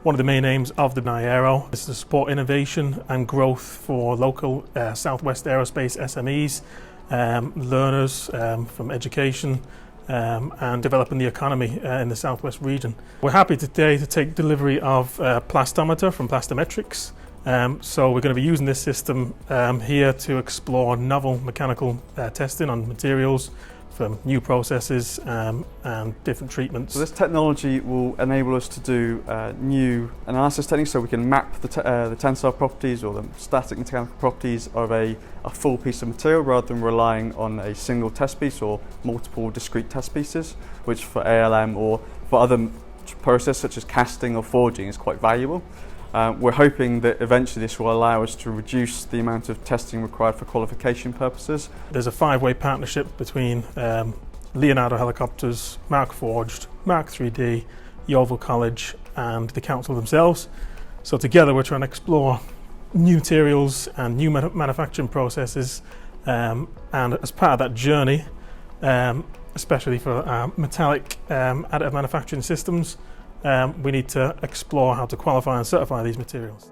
One of the main aims of the NIAERO is to support innovation and growth for local Southwest aerospace SMEs, learners from education, and developing the economy in the Southwest region. We're happy today to take delivery of Plastometer from Plastometrics. So we're going to be using this system here to explore novel mechanical testing on materials from new processes and different treatments. So this technology will enable us to do new analysis techniques, so we can map the tensile properties or the static mechanical properties of a full piece of material rather than relying on a single test piece or multiple discrete test pieces, which for ALM or for other processes such as casting or forging is quite valuable. We're hoping that eventually this will allow us to reduce the amount of testing required for qualification purposes. There's a 5-way partnership between Leonardo Helicopters, Mark Forged, Mark 3D, Yeovil College and the council themselves. So together we're trying to explore new materials and new manufacturing processes, and as part of that journey, especially for metallic additive manufacturing systems, we need to explore how to qualify and certify these materials.